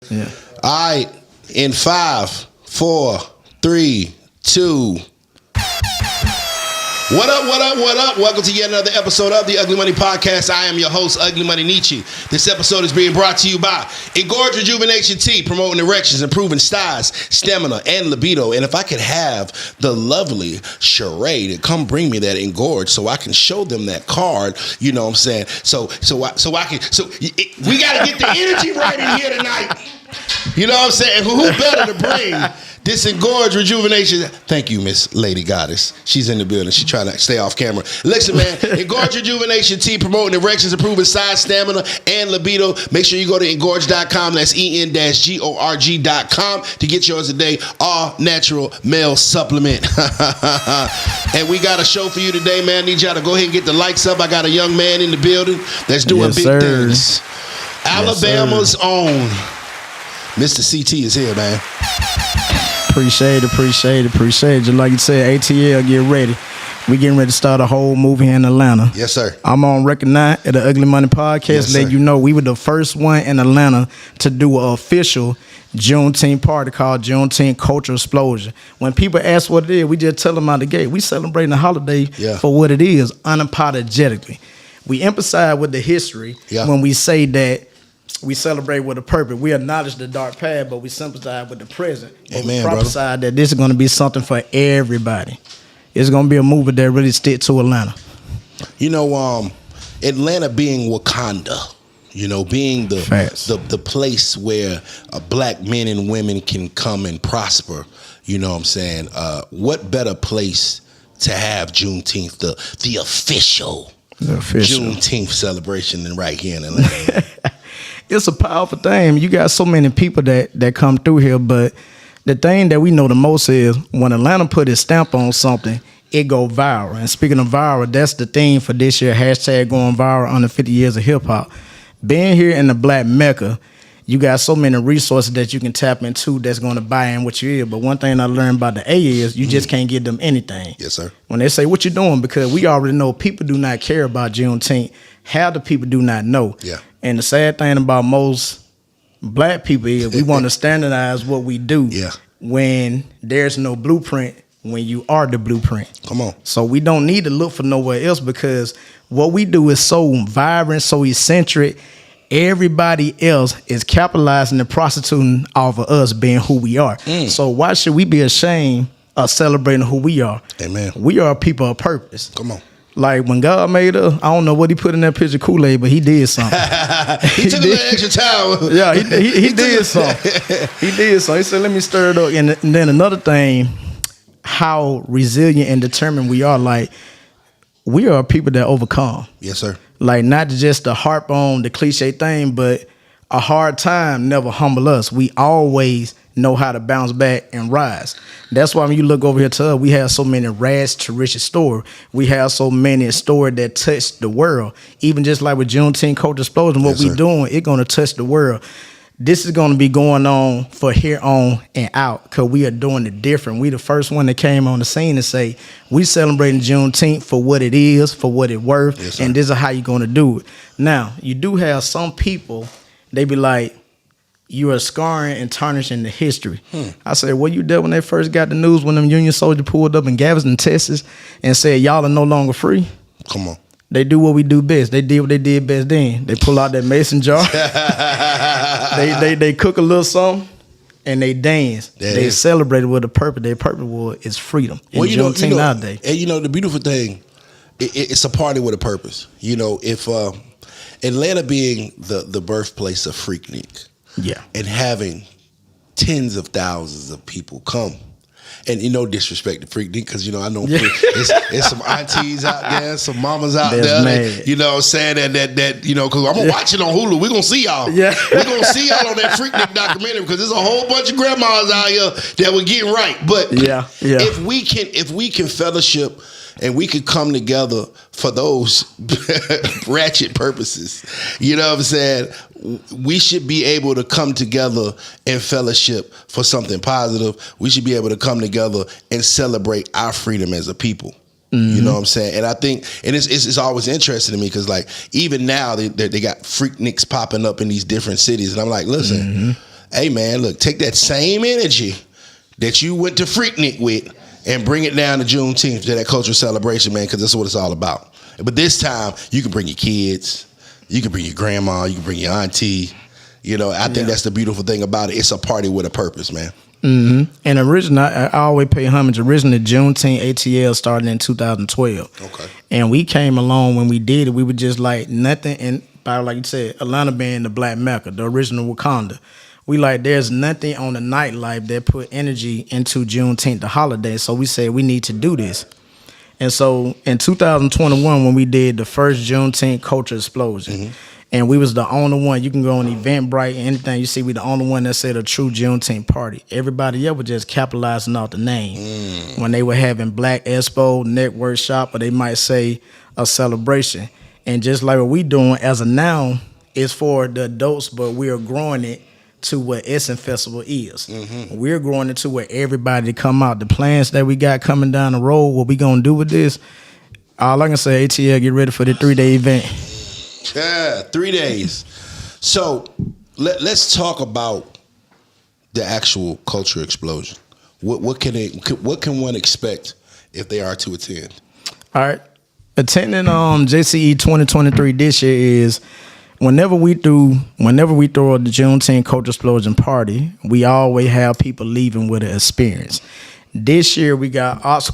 Yeah. All right. In 5, 4, 3, 2. What up, what up, what up? Welcome to yet another episode of the Ugly Money Podcast. I am your host, UglyMoneyNiche. This episode is being brought to you by Engorge Rejuvenation Tea, promoting erections, improving size, stamina, and libido. And if I could have the lovely Sheree to come bring me that Engorge so I can show them that card, you know what I'm saying? So we got to get the energy right in here tonight. You know what I'm saying? Who better to bring this Engorge Rejuvenation? Thank you, Miss Lady Goddess. She's in the building. She's trying to stay off camera. Listen, man, Engorge Rejuvenation Tea, promoting erections, improving size, stamina, and libido. Make sure you go to engorge.com. That's en-gorg.com to get yours today. All natural male supplement. And we got a show for you today, man. I need y'all to go ahead and get the likes up. I got a young man in the building that's doing big things. Alabama's own Mr. CT is here, man. Appreciate it. Just like you said, ATL, get ready. We getting ready to start a whole movie here in Atlanta. Yes, sir. I'm on record now at the Ugly Money Podcast. Yes, let you know we were the first one in Atlanta to do an official Juneteenth party called Juneteenth Cultural Explosion. When people ask what it is, we just tell them out the gate. We celebrating the holiday for what it is, unapologetically. We emphasize with the history when we say that we celebrate with a purpose. We acknowledge the dark past, but we sympathize with the present. Amen, we prophesy that this is going to be something for everybody. It's going to be a movie that really sticks to Atlanta. You know, Atlanta being Wakanda, you know, being the place where black men and women can come and prosper. You know what I'm saying? What better place to have Juneteenth, the official Juneteenth celebration than right here in Atlanta? It's a powerful thing. You got so many people that come through here, but the thing that we know the most is when Atlanta put its stamp on something, it go viral. And speaking of viral, that's the theme for this year, hashtag going viral under 50 years of hip hop. Being here in the Black Mecca, you got so many resources that you can tap into that's going to buy in what you is. But one thing I learned about the A is you just can't give them anything. Yes, sir. When they say, what you doing? Because we already know people do not care about Juneteenth. Half the people do not know. Yeah. And the sad thing about most black people is we want to standardize what we do when there's no blueprint, when you are the blueprint. Come on. So we don't need to look for nowhere else because what we do is so vibrant, so eccentric. Everybody else is capitalizing and prostituting off of us being who we are. So why should we be ashamed of celebrating who we are? Amen. We are people of purpose. Come on. Like when God made us, I don't know what he put in that picture of Kool-Aid, but he did something. he took a little extra time. Yeah, he did something. He did something. He said, let me stir it up. And then another thing, how resilient and determined we are. Like, we are people that overcome. Yes, sir. Like, not just to harp on the cliche thing, but a hard time never humble us. We always know how to bounce back and rise. That's why when you look over here to us, we have so many rags to riches stories. We have so many stories that touch the world. Even just like with Juneteenth Culture Explosion, what we doing, it's going to touch the world. This is going to be going on for here on and out because we are doing it different. We the first one that came on the scene to say, we celebrating Juneteenth for what it is, for what it's worth, and this is how you're going to do it. Now, you do have some people, they be like, you are scarring and tarnishing the history. I said, well, you did when they first got the news when them Union soldiers pulled up in Galveston, Texas, and said, y'all are no longer free. Come on. They do what we do best. They did what they did best then. They pull out that mason jar. they cook a little something, and they dance. They celebrated with a purpose. Their purpose is freedom. Well, you know, nowadays. And you know, the beautiful thing, it's a party with a purpose. You know, if Atlanta being the birthplace of Freaknik, and having tens of thousands of people come. And you know, disrespect to Freaknik because you know I know it's some aunties out there, some mamas out there. You know what I'm saying? That you know, because I'm gonna watch it on Hulu. We're gonna see y'all. Yeah. We're gonna see y'all on that Freaknik documentary because there's a whole bunch of grandmas out here that were getting right. But if we can fellowship and we could come together for those ratchet purposes, you know what I'm saying? We should be able to come together and fellowship for something positive. We should be able to come together and celebrate our freedom as a people. You know what I'm saying? And I think, and it's always interesting to me because like even now they got Freakniks popping up in these different cities, and I'm like, listen, Hey man, look, take that same energy that you went to Freaknik with and bring it down to Juneteenth, to that cultural celebration, man, because that's what it's all about. But this time, you can bring your kids, you can bring your grandma, you can bring your auntie. You know, I think that's the beautiful thing about it. It's a party with a purpose, man. Mm-hmm. And originally, I always pay homage. Originally, Juneteenth ATL started in 2012. Okay. And we came along when we did it. We were just like nothing. And like you said, Atlanta being the Black Mecca, the original Wakanda. We like, there's nothing on the nightlife that put energy into Juneteenth, the holiday. So we said we need to do this. And so in 2021, when we did the first Juneteenth culture explosion, and we was the only one, you can go on Eventbrite, anything you see, we the only one that said a true Juneteenth party. Everybody else was just capitalizing off the name. When they were having Black Expo, Network Shop, or they might say a celebration. And just like what we doing as a now, it's for the adults, but we are growing it to what Essence Festival is. We're growing it to where everybody come out. The plans that we got coming down the road, what we gonna do with this, all I can say, ATL, get ready for the 3-day event. Yeah, 3 days. So let's talk about the actual culture explosion. What can one expect if they are to attend? All right, attending JCE 2023 this year is whenever we throw the Juneteenth culture explosion party, we always have people leaving with an experience. This year we got Ox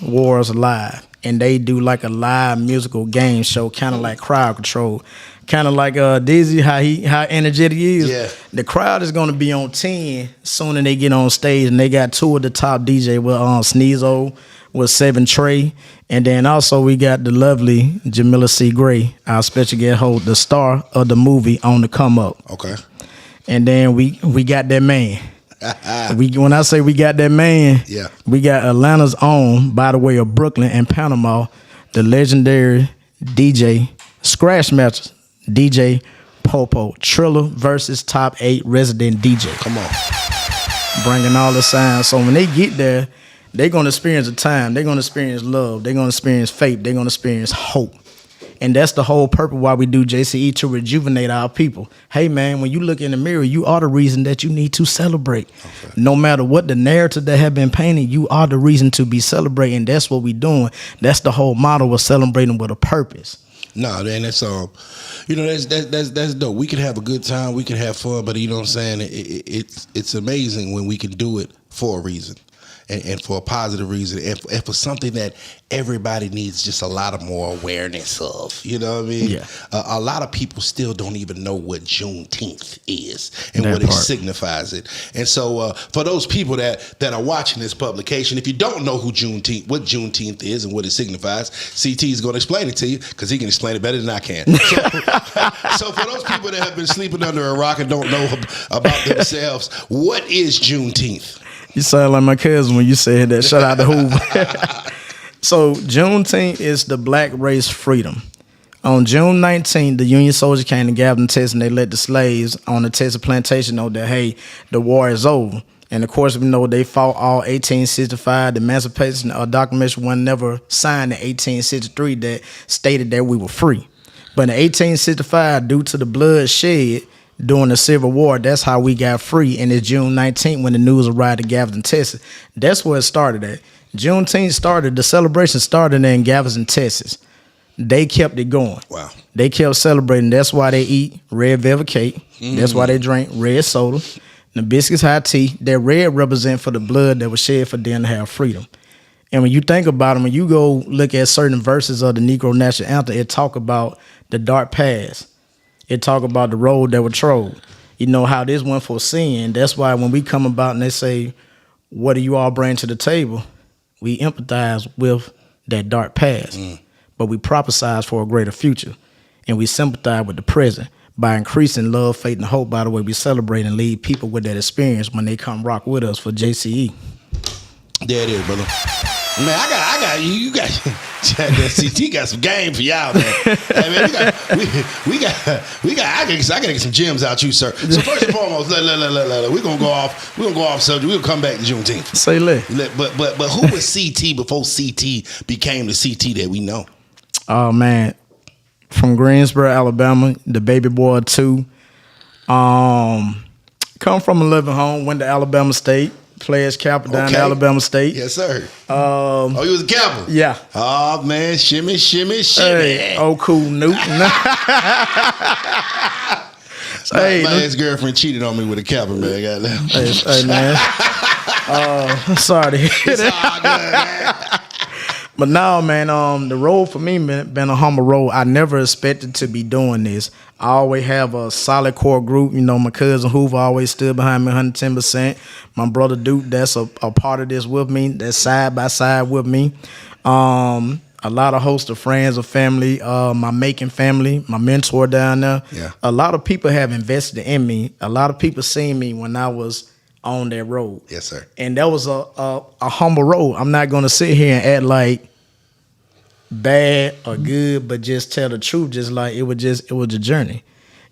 Wars Live. And they do like a live musical game show, kind of like crowd control, kind of like Dizzy, how energetic he is. Yeah. The crowd is going to be on 10 soon as they get on stage, and they got two of the top DJ with Sneezo, with 7 Trey, and then also we got the lovely Jamila C. Gray, our special guest host, the star of the movie, on the come up. Okay. And then we got that man. When I say we got that man, we got Atlanta's own, by the way, of Brooklyn and Panama, the legendary DJ, Scratch Master DJ Popo, Triller versus Top 8 resident DJ. Come on. Bringing all the signs. So when they get there, they're going to experience a time. They're going to experience love. They're going to experience faith. They're going to experience hope. And that's the whole purpose why we do JCE, to rejuvenate our people. Hey, man, when you look in the mirror, you are the reason that you need to celebrate. Okay. No matter what the narrative that have been painted, you are the reason to be celebrating. That's what we doing. That's the whole model of celebrating with a purpose. No, man, that's that's dope. We can have a good time, we can have fun, but you know what I'm saying? It's amazing when we can do it for a reason. And for a positive reason, and for something that everybody needs just a lot of more awareness of. You know what I mean? Yeah. A lot of people still don't even know what Juneteenth is and what it signifies it. And so for those people that are watching this publication, if you don't know what Juneteenth is and what it signifies, CT is going to explain it to you, because he can explain it better than I can. So for those people that have been sleeping under a rock and don't know about themselves, what is Juneteenth? You sound like my cousin when you said that. Shout out to Hoover. So Juneteenth is the black race freedom. On June 19th, the Union soldiers came to Galveston, Texas, and they let the slaves on the Texas plantation know that, hey, the war is over. And of course, we know they fought all 1865. The Emancipation Proclamation was never signed in 1863 that stated that we were free. But in 1865, due to the blood shed during the Civil War, that's how we got free. And it's June 19th when the news arrived to Galveston, Texas. That's where it started at. Juneteenth started, the celebration started in Galveston, Texas. They kept it going. Wow. They kept celebrating. That's why they eat red velvet cake. Mm-hmm. That's why they drink red soda. The biscuits, hot tea. That red represent for the blood that was shed for them to have freedom. And when you think about it, when you go look at certain verses of the Negro National Anthem, it talk about the dark past. It talk about the road that was trod. You know how this went for sin. That's why when we come about and they say, what do you all bring to the table? We empathize with that dark past. But we prophesize for a greater future. And we sympathize with the present by increasing love, faith, and hope by the way we celebrate and lead people with that experience when they come rock with us for JCE. There it is, brother. Man, I got you got that CT got some game for y'all, man. Hey, man, I gotta get some gems out you, sir. So first and foremost, we're gonna go off subject. We'll come back to Juneteenth. Say let. But who was CT before CT became the CT that we know? Oh man, from Greensboro, Alabama, the baby boy 2. Come from a living home. Went to Alabama State. Players Kappa down to Alabama State. Yes, sir. Oh, you was a Kappa? Yeah. Oh, man. Shimmy, shimmy, shimmy. Hey, oh, cool, Newton. My ex-girlfriend cheated on me with a Kappa, man. Goddamn. Hey, man. Sorry to hear that. Man. But now, man, the road for me been a humble road. I never expected to be doing this. I always have a solid core group. You know, my cousin Hoover always stood behind me 110%. My brother Duke, that's a part of this with me. That's side by side with me. A lot of hosts of friends or family, my making family, my mentor down there. Yeah. A lot of people have invested in me. A lot of people seen me when I was on that road. Yes, sir. And that was a humble road. I'm not going to sit here and act like bad or good, but just tell the truth. Just like it was a journey.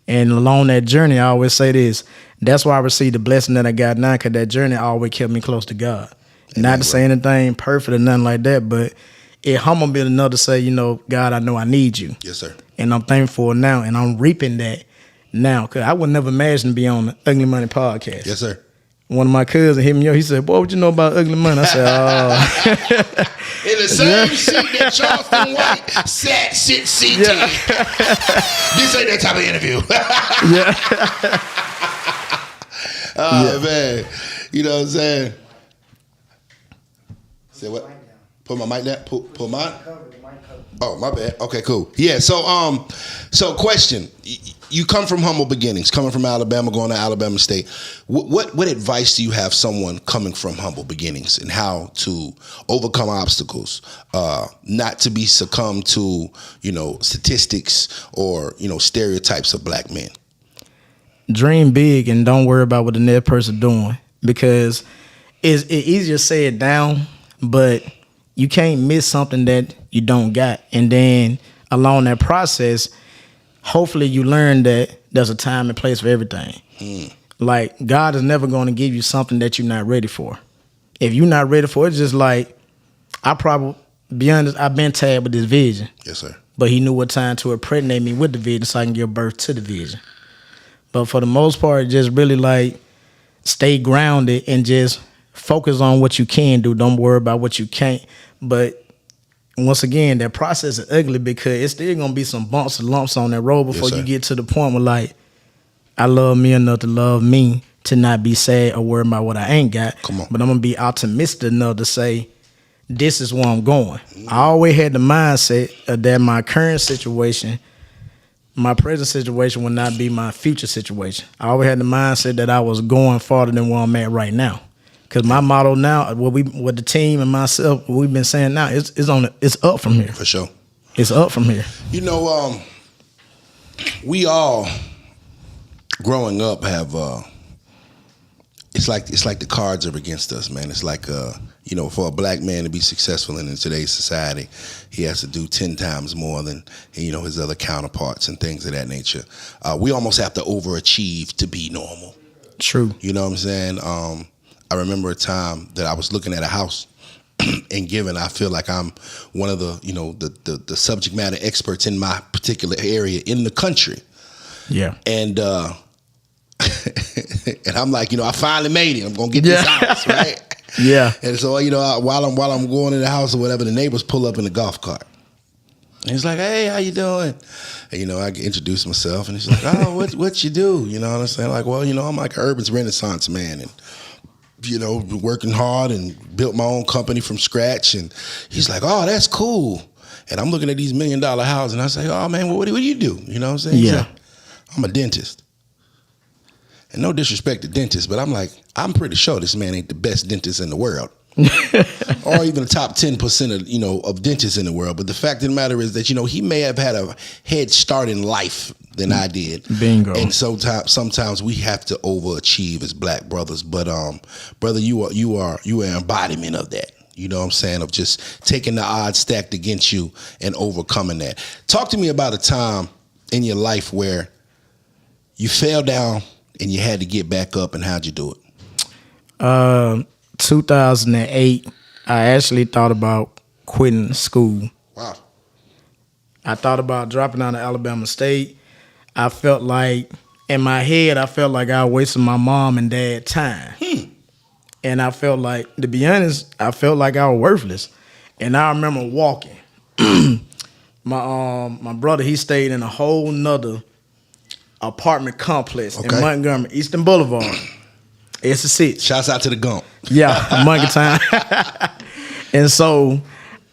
And along that journey, I always say this. That's why I received the blessing that I got now, because that journey always kept me close to God. Amen, not to say anything perfect or nothing like that, but it humbled me enough to say, you know, God, I know I need you. Yes, sir. And I'm thankful now, and I'm reaping that now, because I would never imagine to be on the Ugly Money podcast. Yes, sir. One of my cousins hit me up. He said, "Boy, what you know about Ugly Money?" I said, "Oh." In the same seat that Charleston White sat, seat. Yeah. This ain't that type of interview. Yeah. Man. You know what I'm saying? Say what? Put my mic down. Pull mine. Oh, my bad. Okay, cool. Yeah. So question. You come from humble beginnings, coming from Alabama, going to Alabama State. What advice do you have someone coming from humble beginnings and how to overcome obstacles, not to be succumbed to, you know, statistics or, you know, stereotypes of black men? Dream big and don't worry about what the next person doing, because it's easier said down, but you can't miss something that you don't got. And then along that process, hopefully you learn that there's a time and place for everything. Like, God is never going to give you something that you're not ready for. If you're not ready for it, it's just like, I've been tagged with this vision. Yes, sir. But he knew what time to impregnate me with the vision so I can give birth to the vision. But for the most part, just really like stay grounded and just focus on what you can do. Don't worry about what you can't. But once again, that process is ugly because it's still gonna be some bumps and lumps on that road before you get to the point where, like, I love me enough to love me to not be sad or worried about what I ain't got. Come on. But I'm gonna be optimistic enough to say, this is where I'm going. I always had the mindset that my current situation, my present situation will not be my future situation. I always had the mindset that I was going farther than where I'm at right now. Because my motto now, what the team and myself, what we've been saying now, it's up from here. For sure. It's up from here. You know, we all growing up have it's like the cards are against us, man. It's like you know, for a black man to be successful in today's society, he has to do 10 times more than, you know, his other counterparts and things of that nature. We almost have to overachieve to be normal. True. You know what I'm saying? I remember a time that I was looking at a house and given, I feel like I'm one of the, you know, the subject matter experts in my particular area in the country. Yeah. And and I'm like, you know, I finally made it. I'm gonna get this house, right? Yeah. And so, you know, while I'm going in the house or whatever, the neighbors pull up in the golf cart. And he's like, "Hey, how you doing?" And, you know, I introduce myself, and he's like, "Oh, what you do?" You know what I'm saying? Like, well, you know, I'm like an urban renaissance man, and, you know, working hard and built my own company from scratch. And he's like, "Oh, that's cool." And I'm looking at these $1 million houses, and I say, "Oh man, what do you do?" You know what I'm saying? Yeah. Like, I'm a dentist. And no disrespect to dentists, but I'm like, I'm pretty sure this man ain't the best dentist in the world. Or even the top 10% of, you know, of dentists in the world. But the fact of the matter is that, you know, he may have had a head start in life than I did. Bingo. And sometimes we have to overachieve as black brothers. But brother, you are an embodiment of that. You know what I'm saying? Of just taking the odds stacked against you and overcoming that. Talk to me about a time in your life where you fell down and you had to get back up, and how'd you do it? 2008, I actually thought about quitting school. Wow. I thought about dropping out of Alabama State. I felt like in my head, I felt like I was wasting my mom and dad time. And I felt like, to be honest, I felt like I was worthless. And I remember walking. My brother, he stayed in a whole nother apartment complex in Montgomery, Eastern Boulevard. It's a 6. Shouts out to the Gump. Yeah, monkey time. And so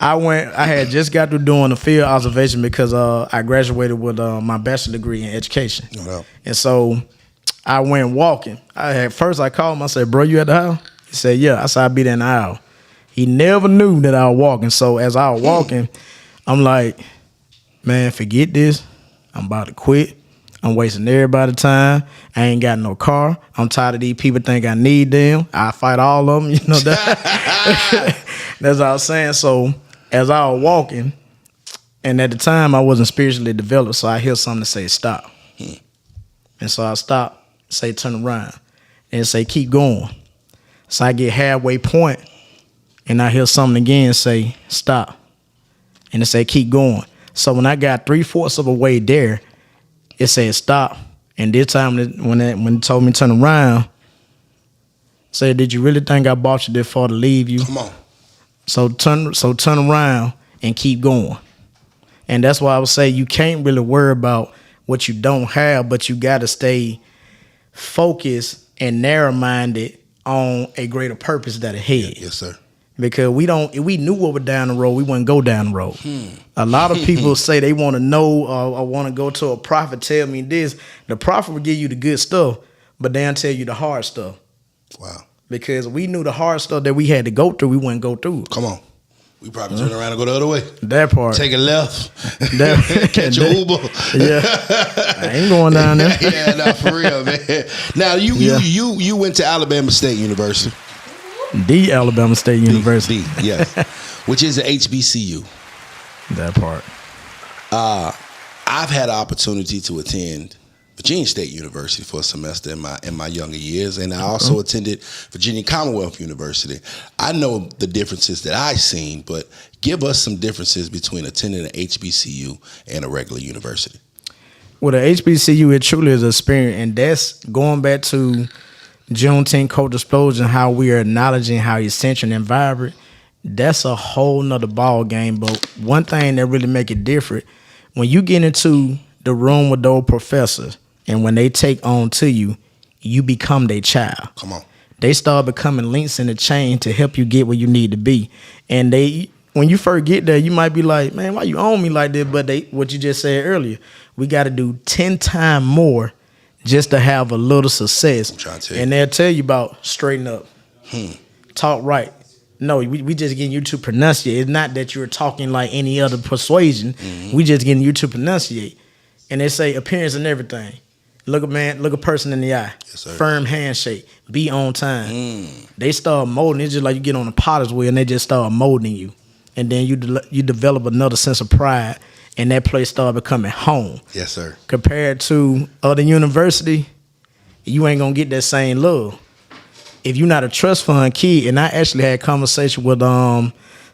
I had just got through doing a field observation because I graduated with my bachelor's degree in education. Wow. And so I went walking. First I called him, I said, bro, you at the house? He said, yeah. I said, I'll be there in an hour. He never knew that I was walking. So as I was walking, I'm like, man, forget this. I'm about to quit. I'm wasting everybody's time. I ain't got no car. I'm tired of these people think I need them. I fight all of them. You know that. That's what I was saying. So as I was walking, and at the time I wasn't spiritually developed, so I hear something to say stop. And so I stop, say turn around, and say keep going. So I get halfway point, and I hear something again say stop, and it say keep going. So when I got 3/4 of a way there, it said stop. And this time when it told me to turn around, said, did you really think I bought you this far to leave you? Come on. So turn around and keep going. And that's why I would say you can't really worry about what you don't have, but you got to stay focused and narrow-minded on a greater purpose that ahead. Yes, sir. Because if we knew what was down the road, we wouldn't go down the road. A lot of people say they want to know or want to go to a prophet, tell me this. The prophet will give you the good stuff, but they'll tell you the hard stuff. Wow. Because we knew the hard stuff that we had to go through, we wouldn't go through. Come on. We probably turn around and go the other way. That part. Take a left. Catch an Uber. Yeah. I ain't going down there. Yeah, no, for real, man. Now, you went to Alabama State University. The Alabama State University. Yes. Which is an HBCU. That part. I've had an opportunity to attend Virginia State University for a semester in my younger years, and I also attended Virginia Commonwealth University. I know the differences that I've seen, but give us some differences between attending an HBCU and a regular university. Well, the HBCU, it truly is an experience, and that's going back to Juneteenth Culture Explosion, how we are acknowledging how essential and vibrant. That's a whole nother ball game. But one thing that really make it different, when you get into the room with those professors and when they take on to you, you become their child. Come on. They start becoming links in the chain to help you get where you need to be. And when you first get there, you might be like, man, why you own me like this? But what you just said earlier, we got to do 10 times more just to have a little success. I'm trying to tell you. And they'll tell you about straighten up, talk right. No, we just getting you to pronunciate. It's not that you're talking like any other persuasion. We just getting you to pronunciate. And they say appearance and everything. Look a person in the eye. Yes, sir. Firm handshake. Be on time. They start molding. It's just like you get on a potter's wheel and they just start molding you. And then you develop another sense of pride, and that place start becoming home. Yes, sir. Compared to other university, you ain't gonna get that same love. If you're not a trust fund kid, and I actually had a conversation with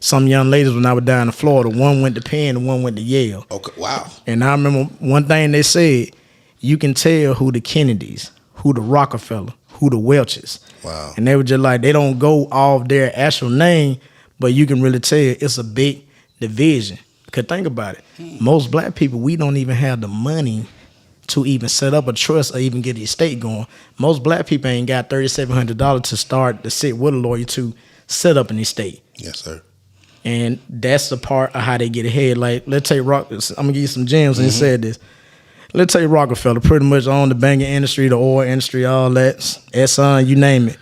some young ladies when I was down in Florida. One went to Penn and one went to Yale. Okay, wow. And I remember one thing they said, you can tell who the Kennedys, who the Rockefeller, who the Welches. Wow. And they were just like, they don't go off their actual name, but you can really tell it's a big division. Because think about it. Most black people, we don't even have the money to even set up a trust or even get the estate going. Most black people ain't got $3,700 to start to sit with a lawyer to set up an estate. Yes, sir. And that's the part of how they get ahead. Like, let's take I'm going to give you some gems, and he said this. Let's take Rockefeller, pretty much owned the banking industry, the oil industry, all that, Exxon, you name it.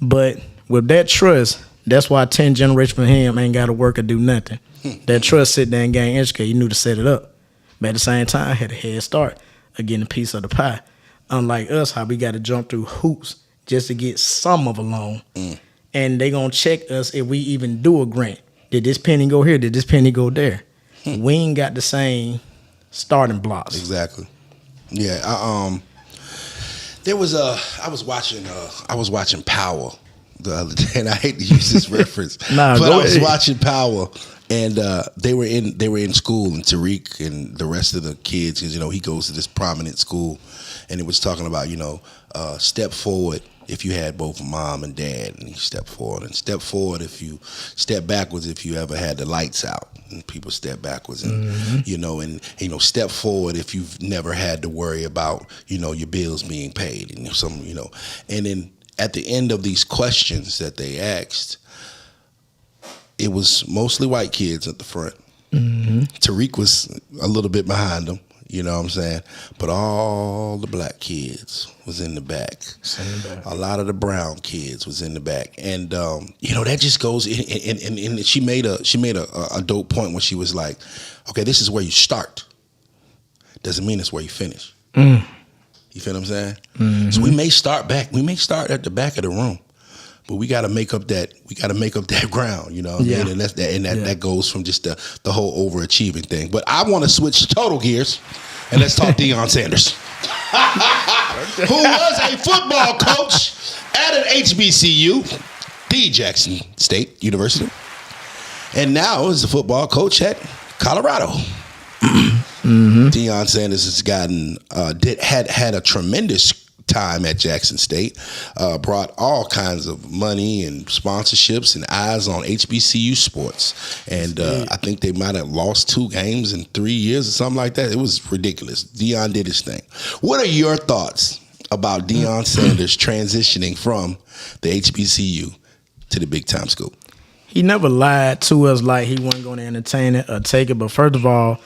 But with that trust, that's why 10 generations from him ain't got to work or do nothing. That trust sit there and gain educate. You knew to set it up. But at the same time, had a head start of getting a piece of the pie. Unlike us, how we got to jump through hoops just to get some of a loan. And they going to check us if we even do a grant. Did this penny go here? Did this penny go there? We ain't got the same starting blocks. Exactly. Yeah. I was watching Power the other day, and I hate to use this reference, but I was watching Power, And they were in school, and Tariq and the rest of the kids, because he goes to this prominent school, and it was talking about step forward if you had both mom and dad, and you step forward, and step forward if you step backwards if you ever had the lights out, and people step backwards, and and step forward if you've never had to worry about your bills being paid, and and then at the end of these questions that they asked, it was mostly white kids at the front. Tariq was a little bit behind them. You know what I'm saying? But all the black kids was in the back. A lot of the brown kids was in the back. And that just goes in, and she made a dope point when she was like, okay, this is where you start. Doesn't mean it's where you finish. You feel what I'm saying? So we may start at the back of the room, but we gotta make up that ground, you know what I mean? And that goes from just the whole overachieving thing. But I wanna switch total gears and let's talk Deion Sanders. Who was a football coach at an HBCU, the Jackson State University, and now is a football coach at Colorado. Deion Sanders has had a tremendous time at Jackson State, brought all kinds of money and sponsorships and eyes on HBCU sports. And I think they might have lost 2 games in 3 years or something like that. It was ridiculous. Deion did his thing. What are your thoughts about Deion Sanders transitioning from the HBCU to the big time school? He never lied to us like he wasn't going to entertain it or take it. But first of all,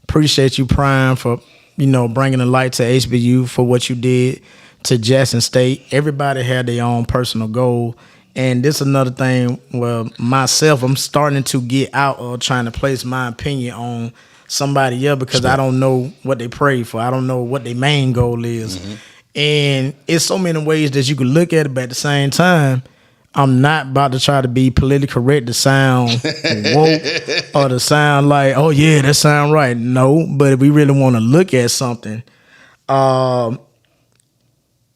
appreciate you, Prime, for bringing the light to HBCU, for what you did to Jackson State. Everybody had their own personal goal. And this is another thing where myself, I'm starting to get out of trying to place my opinion on somebody else because I don't know what they pray for. I don't know what their main goal is. And it's so many ways that you could look at it, but at the same time, I'm not about to try to be politically correct to sound woke or to sound like, oh yeah, that sound right. No, but if we really want to look at something,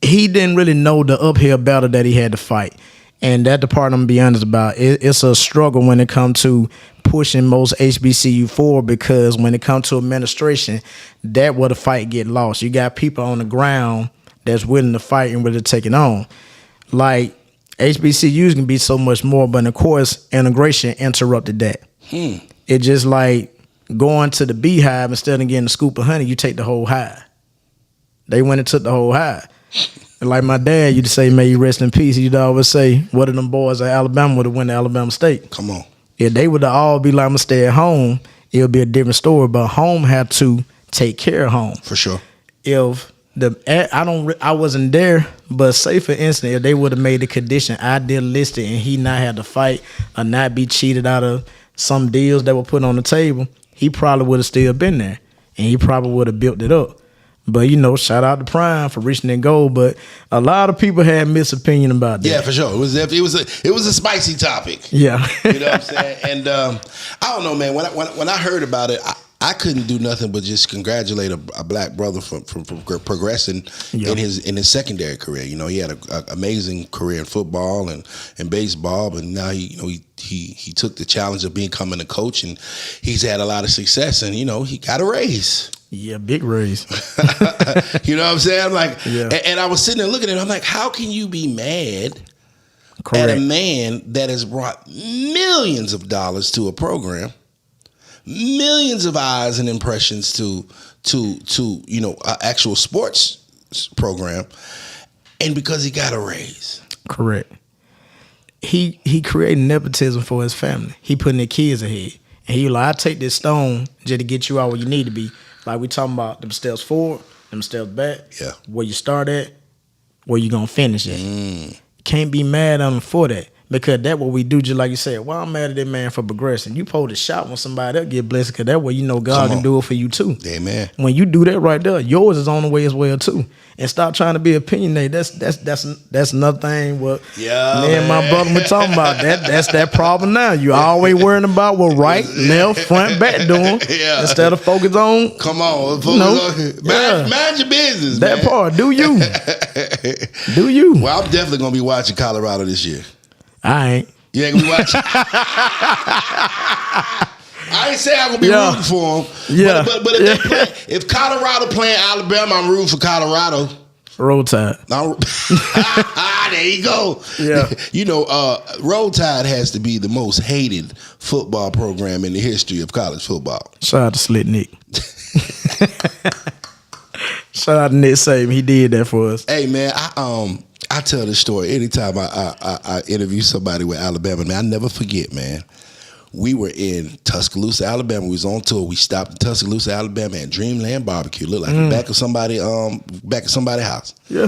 he didn't really know the uphill battle that he had to fight. And that the part I'm gonna be honest about. It's a struggle when it comes to pushing most HBCU forward, because when it comes to administration, that where the fight get lost. You got people on the ground that's willing to fight and really take it on. Like, HBCUs can be so much more, but of course, integration interrupted that. It just like going to the beehive, instead of getting a scoop of honey, you take the whole hive. They went and took the whole hive. And like my dad used to say, may you rest in peace, he'd always say, what of them boys at Alabama would have went to Alabama State? Come on. If they would have all be like, I'm going to stay at home, it would be a different story. But home had to take care of home. For sure. If I wasn't there, but say for instance, if they would have made the condition idealistic and he not had to fight or not be cheated out of some deals that were put on the table, he probably would have still been there and he probably would have built it up. But shout out to Prime for reaching that goal. But a lot of people had mixed opinion about that. Yeah, for sure. It was a spicy topic. Yeah, you know what I'm saying. And I don't know, man. When I heard about it, I couldn't do nothing but just congratulate a black brother from progressing in his secondary career. He had an amazing career in football and baseball, but now he took the challenge of becoming a coach, and he's had a lot of success. And he got a raise. Yeah, big raise. You know what I'm saying? I'm like, and I was sitting there looking at it. I'm like, how can you be mad at a man that has brought millions of dollars to a program? Millions of eyes and impressions to actual sports program, and because he got a raise. Correct. He created nepotism for his family. He putting their kids ahead, and he like, I take this stone just to get you out where you need to be. Like we talking about them steps forward, them steps back. Yeah. Where you start at, where you gonna finish at. Can't be mad at him for that. Because that's what we do, just like you said. Well, I'm mad at that man for progressing. You supposed to shout when somebody else get blessed, because that way God can do it for you too. Amen. When you do that right there, yours is on the way as well too. And stop trying to be opinionated. That's another thing. What me and my brother were talking about. That's that problem now. You always worrying about what right, left, front, back doing instead of focus on. Come on, mind your business. That part. Do you? Do you? Well, I'm definitely gonna be watching Colorado this year. I ain't. You ain't gonna be watching. I ain't say I'm gonna be rooting for them. Yeah. But if they play, if Colorado playing Alabama, I'm rooting for Colorado. Roll Tide. There you go. Yeah. You know, Roll Tide has to be the most hated football program in the history of college football. Shout out to Slit Nick. Shout out to Nick Saban. He did that for us. Hey man, I tell this story anytime I interview somebody with Alabama. Man, I never forget, man. We were in Tuscaloosa, Alabama. We was on tour. We stopped in Tuscaloosa, Alabama at Dreamland Barbecue. Looked like the back of somebody's house. Yeah.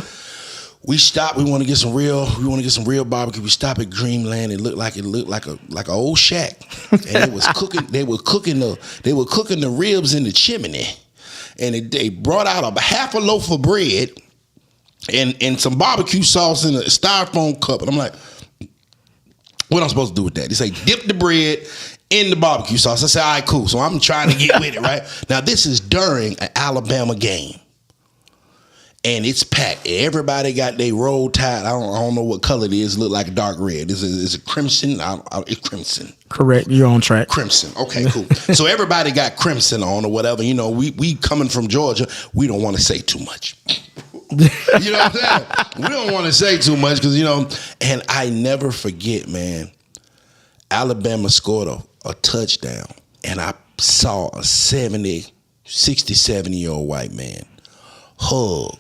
We stopped. We want to get some real barbecue. We stopped at Dreamland. It looked like an old shack. And they was cooking. They were cooking the ribs in the chimney. And they brought out a half a loaf of bread and some barbecue sauce in a styrofoam cup. And I'm like, what am I supposed to do with that? They say, dip the bread in the barbecue sauce. I said, all right, cool. So I'm trying to get with it, right? Now, this is during an Alabama game. And it's packed. Everybody got their Roll Tide. I don't know what color it is. It look like a dark red. Is it crimson? It's crimson. Correct. You're on track. Crimson. Okay, cool. So everybody got crimson on or whatever. You know, we coming from Georgia. We don't want to say too much. You know what I'm saying? We don't want to say too much because, you know, and I never forget, man, Alabama scored a touchdown and I saw a 67-year-old white man hug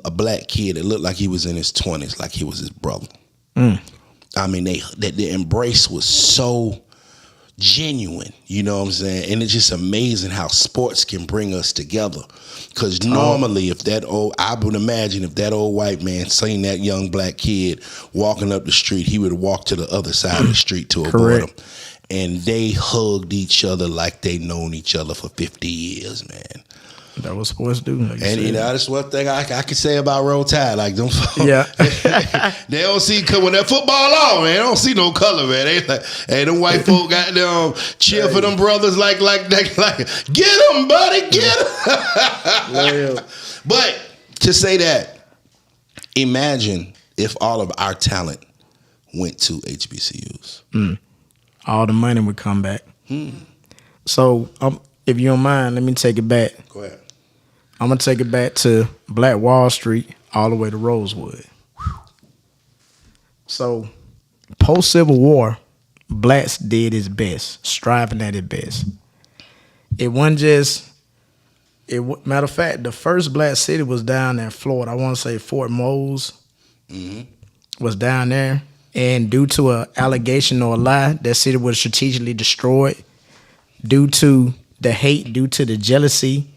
a black kid that looked like he was in his 20s, like he was his brother. I mean, the embrace was so genuine, you know what I'm saying? And it's just amazing how sports can bring us together. Because normally, I would imagine if that old white man seen that young black kid walking up the street, he would walk to the other side of the street to avoid him. And they hugged each other like they known each other for 50 years, man. That was sports do. Like and you know, that's one thing I can say about Roll Tide. Like them, they don't see when that football on, man. They don't see no color, man. They like, hey, them white folk got them cheer for them brothers, like get them, buddy, get them. But to say that, imagine if all of our talent went to HBCUs. All the money would come back. So, if you don't mind, let me take it back. Go ahead. I'm going to take it back to Black Wall Street all the way to Rosewood. So, post-Civil War, blacks did its best, striving at its best. It wasn't just... matter of fact, the first black city was down in Florida. I want to say Fort Mose was down there. And due to an allegation or a lie, that city was strategically destroyed due to the hate, due to the jealousy.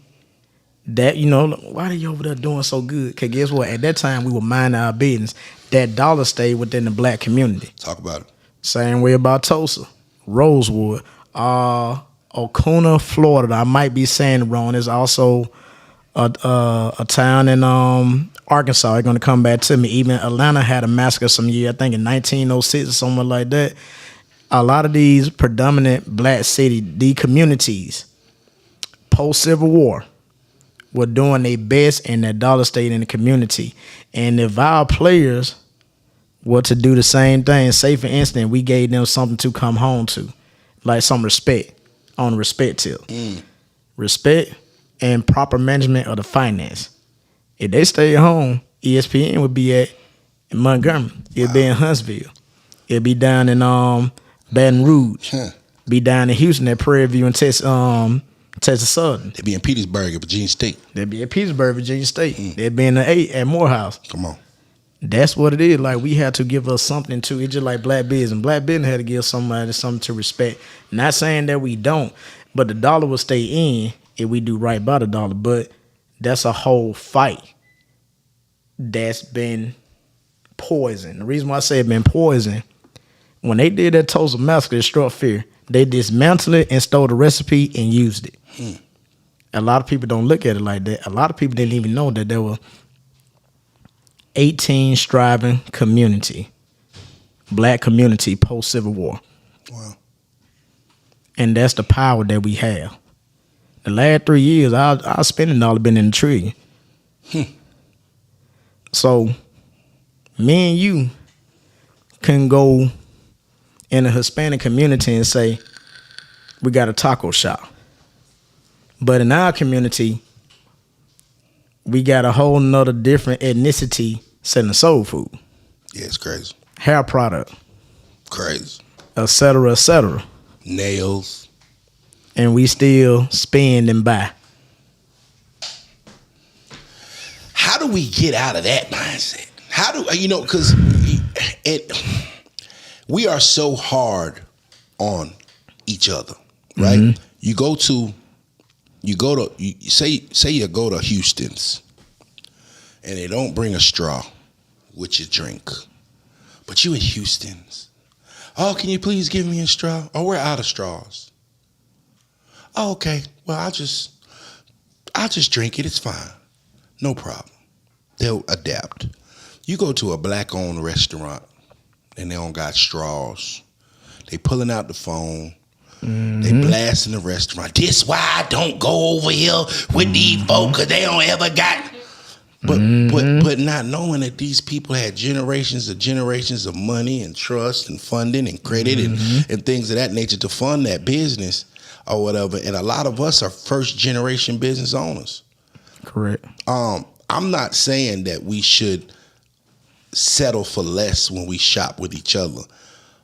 That, you know, why are you over there doing so good? Because guess what? At that time, we were minding our business. That dollar stayed within the black community. Talk about it. Same way about Tulsa, Rosewood, Ocona, Florida. I might be saying it wrong. There's also a town in Arkansas. They're going to come back to me. Even Atlanta had a massacre some year, I think in 1906 or something like that. A lot of these predominant black the communities, post-Civil War, were doing their best and that dollar stayed in the community. And if our players were to do the same thing, say for instance, we gave them something to come home to, like some respect, on the respect tip. Respect and proper management of the finance. If they stay at home, ESPN would be in Montgomery. It'd be in Huntsville. It'd be down in Baton Rouge. Be down in Houston at Prairie View and Texas Southern. They'd be in Petersburg at Virginia State. They'd be at Petersburg, Virginia State. They'd be in the 8 at Morehouse. Come on. That's what it is. Like, we had to give us something to. It's just like black business. Black business had to give somebody something to respect. Not saying that we don't, but the dollar will stay in if we do right by the dollar. But that's a whole fight that's been poisoned. The reason why I say it's been poisoned, when they did that Tulsa massacre, it struck fear. They dismantled it and stole the recipe and used it. A lot of people don't look at it like that. A lot of people didn't even know that there were 18 striving black community post-Civil War. Wow. And that's the power that we have. The last 3 years, our spending dollar been in the trillion. So, me and you can go in a Hispanic community and say, we got a taco shop. But in our community, we got a whole nother different ethnicity selling soul food. Yeah, it's crazy. Hair product. Crazy. Et cetera, et cetera. Nails. And we still spend and buy. How do we get out of that mindset? How do, because we are so hard on each other, right? Mm-hmm. You go to Houston's and they don't bring a straw with your drink, but you at Houston's. Oh, can you please give me a straw? Oh, we're out of straws. Oh, okay. Well, I'll just drink it. It's fine. No problem. They'll adapt. You go to a black-owned restaurant and they don't got straws. They pulling out the phone. Mm-hmm. They blasting the restaurant. This why I don't go over here with these folks because they don't ever got. But not knowing that these people had generations of money and trust and funding and credit and things of that nature to fund that business or whatever. And a lot of us are first generation business owners. Correct. I'm not saying that we should settle for less when we shop with each other,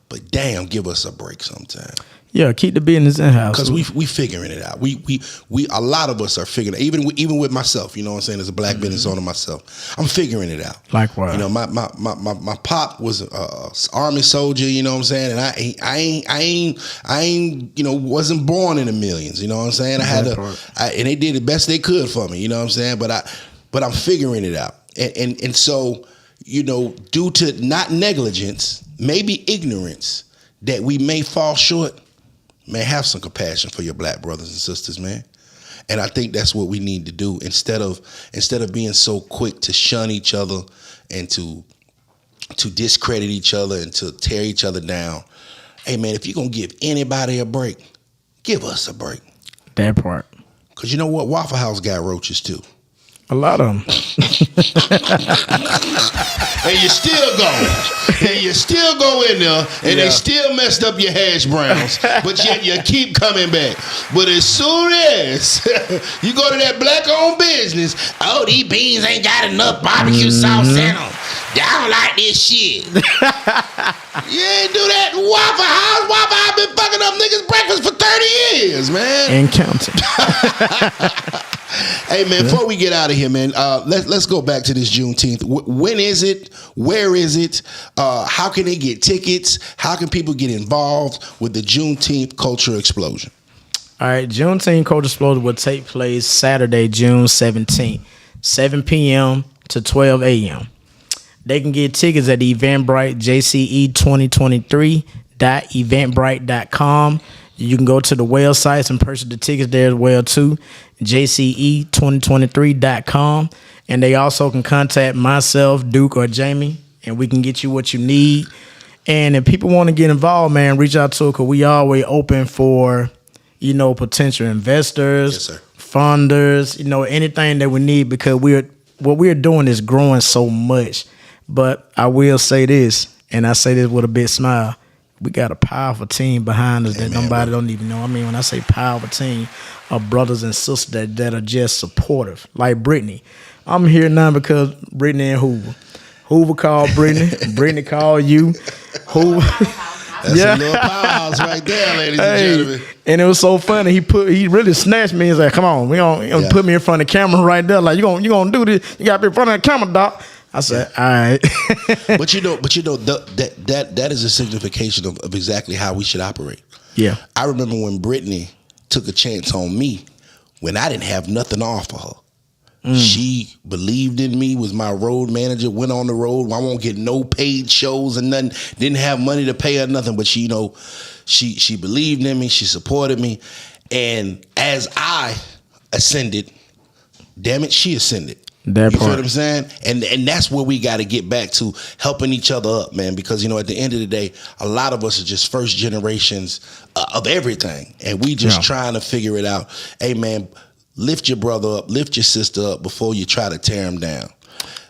but damn, give us a break sometime. Yeah, keep the business in house. Because we figuring it out. We a lot of us are figuring it. Even with myself, you know what I'm saying, as a black business owner myself, I'm figuring it out. Likewise. You know, my pop was a Army soldier, you know what I'm saying, and I ain't wasn't born in the millions, you know what I'm saying. I had and they did the best they could for me, you know what I'm saying. But I'm figuring it out. And so, due to not negligence, maybe ignorance, that we may fall short. Man, have some compassion for your black brothers and sisters, man. And I think that's what we need to do instead of being so quick to shun each other and to discredit each other and to tear each other down. Hey, man, if you're going to give anybody a break, give us a break. That part. Because you know what? Waffle House got roaches, too. A lot of them. And you still go. And you still go in there, and they still messed up your hash browns, but yet you keep coming back. But as soon as you go to that black-owned business, oh, these beans ain't got enough barbecue sauce in them. I don't like this shit. You ain't do that in Waffle House. Waffle House been fucking up niggas' breakfast for 30 years, man. And counting. Hey, man, before we get out of here, man, let's go back to this Juneteenth. When is it? Where is it? How can they get tickets? How can people get involved with the Juneteenth Culture Explosion? All right, Juneteenth Culture Explosion will take place Saturday, June 17th, 7 p.m. to 12 a.m. They can get tickets at Eventbrite, JCE2023.eventbrite.com. You can go to the websites and purchase the tickets there as well, too, JCE2023.com. And they also can contact myself, Duke, or Jamie, and we can get you what you need. And if people want to get involved, man, reach out to us because we always open for, potential investors, yes, sir, funders, anything that we need because what we're doing is growing so much. But I will say this, and I say this with a big smile. We got a powerful team behind us that nobody don't even know. I mean, when I say powerful team of brothers and sisters that are just supportive, like Brittany. I'm here now because Brittany and Hoover. Hoover called Brittany. Brittany called you. Hoover. That's a little powerhouse right there, ladies and gentlemen. And it was so funny. He really snatched me and said, "Come on, we gonna put me in front of the camera right there. Like you gonna do this? You got to be in front of the camera, doc." I said, all right. but that is a signification of exactly how we should operate. Yeah. I remember when Brittany took a chance on me when I didn't have nothing to offer her. She believed in me, was my road manager, went on the road. I won't get no paid shows and nothing. Didn't have money to pay her nothing, but she believed in me. She supported me. And as I ascended, damn it, she ascended. That you part. feel what I'm saying? And that's where we got to get back to, helping each other up, man. Because, at the end of the day, a lot of us are just first generations of everything. And we just trying to figure it out. Hey, man, lift your brother up, lift your sister up before you try to tear them down.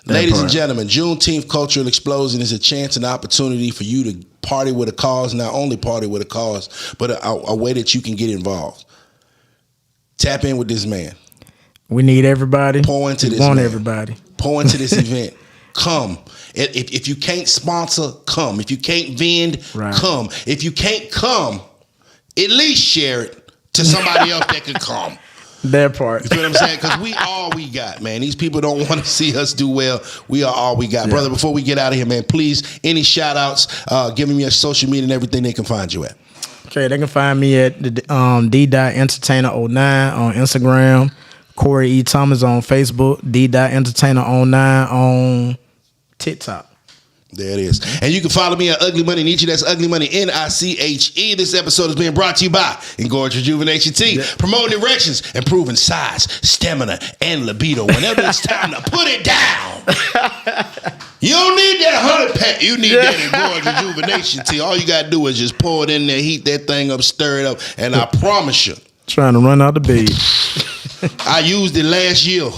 Ladies and gentlemen, Juneteenth Cultural Explosion is a chance and opportunity for you to party with a cause, not only party with a cause, but a way that you can get involved. Tap in with this man. We need everybody. Pour into this want man. everybody. Pour into this event. Come. If you can't sponsor, come. If you can't vend, come. If you can't come, at least share it to somebody else that could come. That part. You feel what I'm saying? Because we all we got, man. These people don't want to see us do well. We are all we got. Yeah. Brother, before we get out of here, man, please, any shout outs, give me your social media and everything they can find you at. Okay, they can find me at D.Entertainer09 on Instagram, Corey E. Thomas on Facebook, D.Entertainer09 on TikTok. There it is. And you can follow me at UglyMoneyNiche. That's UglyMoneyNiche. This episode is being brought to you by Engorge Rejuvenation Tea. Yep. Promoting erections, improving size, stamina, and libido. Whenever it's time to put it down. You don't need that 100 pack. You need that Engorge Rejuvenation Tea. All you got to do is just pour it in there, heat that thing up, stir it up, and I promise you. Trying to run out the bed. I used it last year.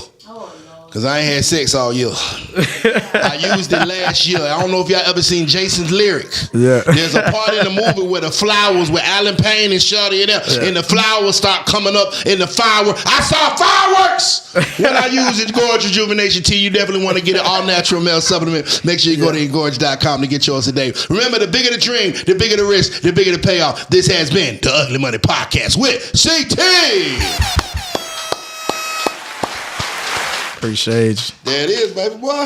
Because I ain't had sex all year. I used it last year. I don't know if y'all ever seen Jason's Lyric. Yeah. There's a part in the movie where the flowers, with Alan Payne and Shawty and the flowers start coming up in the fireworks. I saw fireworks when I used Engorge Rejuvenation Tea. You definitely want to get it, all natural male supplement. Make sure you go to engorge.com to get yours today. Remember, the bigger the dream, the bigger the risk, the bigger the payoff. This has been the Ugly Money Podcast with CT. Appreciate you. There it is, baby boy.